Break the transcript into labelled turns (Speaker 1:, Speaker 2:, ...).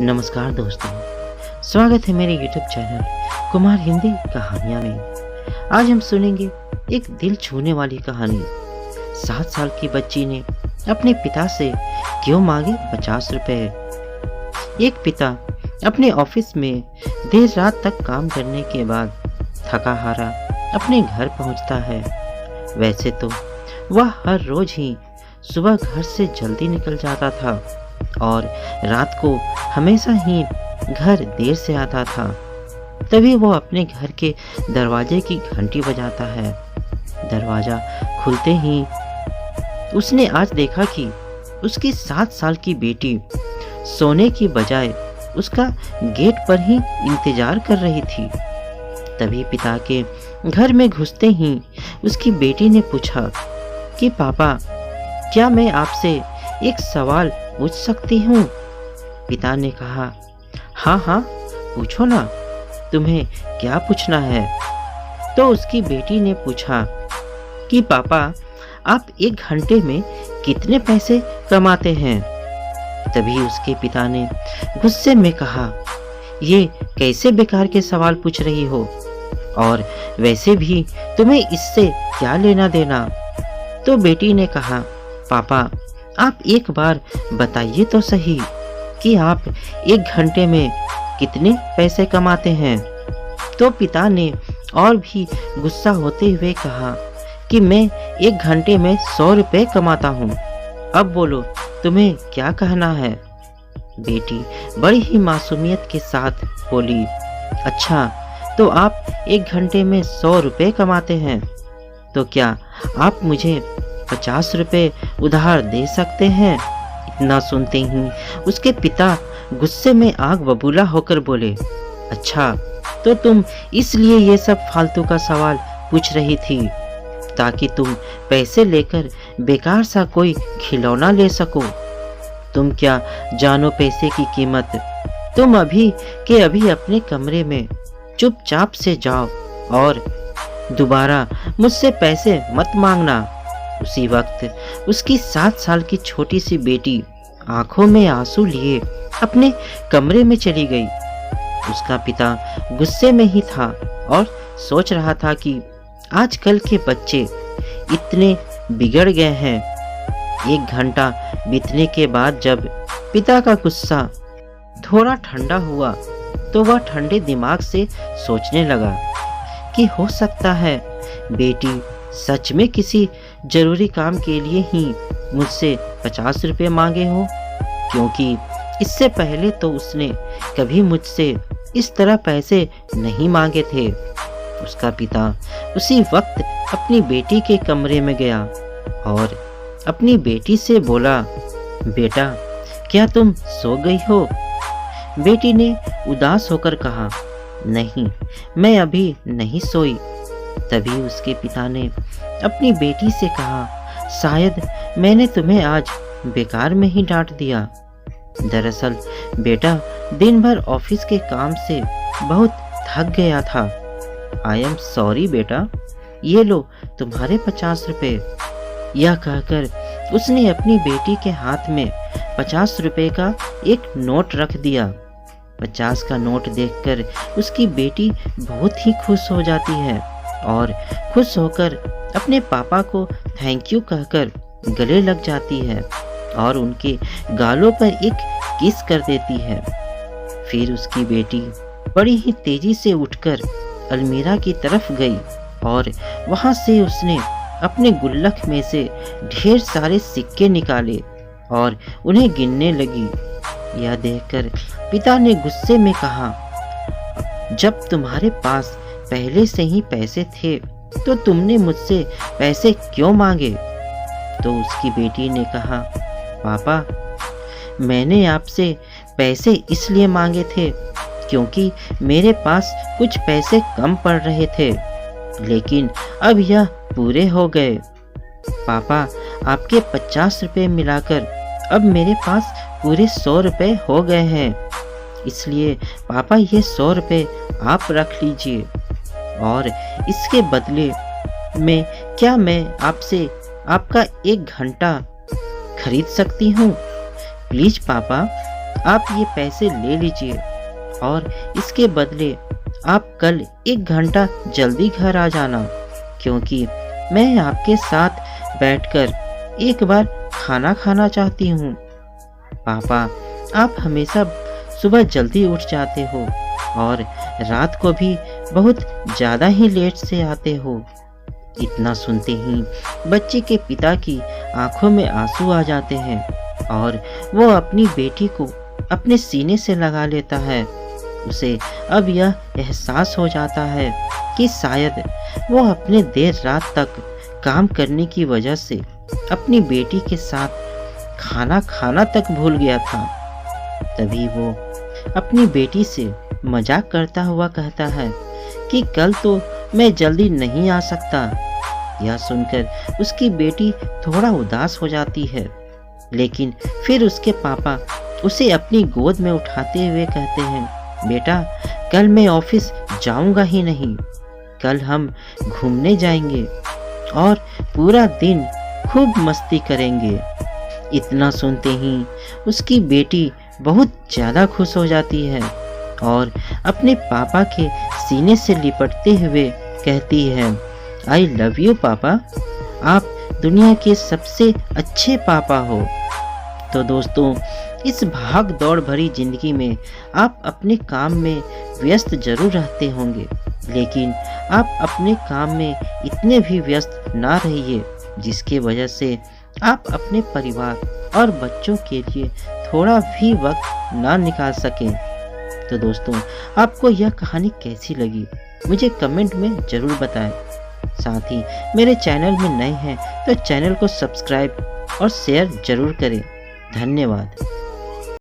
Speaker 1: नमस्कार दोस्तों, स्वागत है मेरे YouTube चैनल कुमार हिंदी कहानियाँ में। आज हम सुनेंगे एक दिल छूने वाली कहानी। 7 साल की बच्ची ने अपने पिता से क्यों मांगे 50 रुपए। एक पिता अपने ऑफिस में देर रात तक काम करने के बाद थका हारा अपने घर पहुंचता है। वैसे तो वह हर रोज ही सुबह घर से जल्दी निकल जाता था और रात को हमेशा ही घर देर से आता था। तभी वो अपने घर के दरवाजे की घंटी बजाता है। दरवाजा खुलते ही उसने आज देखा कि उसकी 7 साल की बेटी सोने की बजाय उसका गेट पर ही इंतजार कर रही थी। तभी पिता के घर में घुसते ही उसकी बेटी ने पूछा कि पापा, क्या मैं आपसे एक सवाल पूछ सकती हूँ? पिता ने कहा, हाँ हाँ पूछो ना, तुम्हें क्या पूछना है? तो उसकी बेटी ने पूछा कि पापा, आप 1 घंटे में कितने पैसे कमाते हैं? तभी उसके पिता ने गुस्से में कहा, ये कैसे बेकार के सवाल पूछ रही हो, और वैसे भी तुम्हें इससे क्या लेना देना? तो बेटी ने कहा, पापा, आप एक बार बताइए तो सही कि आप 1 घंटे में कितने पैसे कमाते हैं? तो पिता ने और भी गुस्सा होते हुए कहा कि मैं 1 घंटे में 100 रुपये कमाता हूँ। अब बोलो, तुम्हें क्या कहना है? बेटी बड़ी ही मासूमियत के साथ बोली, अच्छा तो आप 1 घंटे में 100 रुपये कमाते हैं, तो क्या आप मुझे 50 रुपये उधार दे सकते हैं? इतना सुनते ही उसके पिता गुस्से में आग बबूला होकर बोले, अच्छा तो तुम इसलिए ये सब फालतू का सवाल पूछ रही थी ताकि तुम पैसे लेकर बेकार सा कोई खिलौना ले सको। तुम क्या जानो पैसे की कीमत? तुम अभी के अभी अपने कमरे में चुपचाप से जाओ और दोबारा मुझसे पैसे मत मांगना। उसी वक्त उसकी 7 साल की छोटी सी बेटी आंखों में आंसू लिए अपने कमरे में चली गई। उसका पिता गुस्से में ही था और सोच रहा था कि आजकल के बच्चे इतने बिगड़ गए हैं। 1 घंटा बीतने के बाद जब पिता का गुस्सा थोड़ा ठंडा हुआ तो वह ठंडे दिमाग से सोचने लगा कि हो सकता है बेटी सच में किसी जरूरी काम के लिए ही मुझसे 50 रुपये मांगे हो, क्योंकि इससे पहले तो उसने कभी मुझसे इस तरह पैसे नहीं मांगे थे। उसका पिता उसी वक्त अपनी बेटी के कमरे में गया और अपनी बेटी से बोला, बेटा क्या तुम सो गई हो? बेटी ने उदास होकर कहा, नहीं, मैं अभी नहीं सोई। तभी उसके पिता ने अपनी बेटी से कहा, शायद मैंने तुम्हें आज बेकार में ही डांट दिया। दरअसल बेटा दिन भर ऑफिस के काम से बहुत थक गया था। आई एम सॉरी बेटा, ये लो तुम्हारे 50 रुपये। यह कहकर उसने अपनी बेटी के हाथ में 50 रुपये का एक नोट रख दिया। 50 का नोट देखकर उसकी बेटी बहुत ही खुश हो जाती है और खुश होकर अपने पापा को थैंक यू कहकर गले लग जाती है और उनके गालों पर एक किस कर देती है। फिर उसकी बेटी बड़ी ही तेजी से उठकर अलमीरा की तरफ गई और वहां से उसने अपने गुल्लक में से ढेर सारे सिक्के निकाले और उन्हें गिनने लगी। यह देखकर पिता ने गुस्से में कहा, जब तुम्हारे पास पहले से ही पैसे थे तो तुमने मुझसे पैसे क्यों मांगे? तो उसकी बेटी ने कहा, पापा, मैंने आपसे पैसे इसलिए मांगे थे क्योंकि मेरे पास कुछ पैसे कम पड़ रहे थे, लेकिन अब यह पूरे हो गए। पापा, आपके 50 रुपये मिलाकर अब मेरे पास पूरे 100 रुपये हो गए हैं, इसलिए पापा ये 100 रुपये आप रख लीजिए, और इसके बदले में क्या मैं आपसे आपका 1 घंटा खरीद सकती हूँ? प्लीज पापा, आप ये पैसे ले लीजिए और इसके बदले आप कल 1 घंटा जल्दी घर आ जाना, क्योंकि मैं आपके साथ बैठकर एक बार खाना खाना चाहती हूँ। पापा, आप हमेशा सुबह जल्दी उठ जाते हो और रात को भी बहुत ज़्यादा ही लेट से आते हो। इतना सुनते ही बच्चे के पिता की आंखों में आंसू आ जाते हैं और वो अपनी बेटी को अपने सीने से लगा लेता है। उसे अब यह एहसास हो जाता है कि शायद वो अपने देर रात तक काम करने की वजह से अपनी बेटी के साथ खाना खाना तक भूल गया था। तभी वो अपनी बेटी से मजाक करता हुआ कहता है कि कल तो मैं जल्दी नहीं आ सकता। यह सुनकर उसकी बेटी थोड़ा उदास हो जाती है, लेकिन फिर उसके पापा उसे अपनी गोद में उठाते हुए कहते हैं, बेटा, कल मैं ऑफिस जाऊंगा ही नहीं, कल हम घूमने जाएंगे और पूरा दिन खूब मस्ती करेंगे। इतना सुनते ही उसकी बेटी बहुत ज़्यादा खुश हो जाती है और अपने पापा के सीने से लिपटते हुए कहती है, आई लव यू पापा, आप दुनिया के सबसे अच्छे पापा हो। तो दोस्तों, इस भाग दौड़ भरी जिंदगी में आप अपने काम में व्यस्त जरूर रहते होंगे, लेकिन आप अपने काम में इतने भी व्यस्त ना रहिए जिसकी वजह से आप अपने परिवार और बच्चों के लिए थोड़ा भी वक्त ना निकाल सकें। तो दोस्तों, आपको यह कहानी कैसी लगी मुझे कमेंट में ज़रूर बताएं। साथ ही मेरे चैनल में नए हैं तो चैनल को सब्सक्राइब और शेयर ज़रूर करें। धन्यवाद।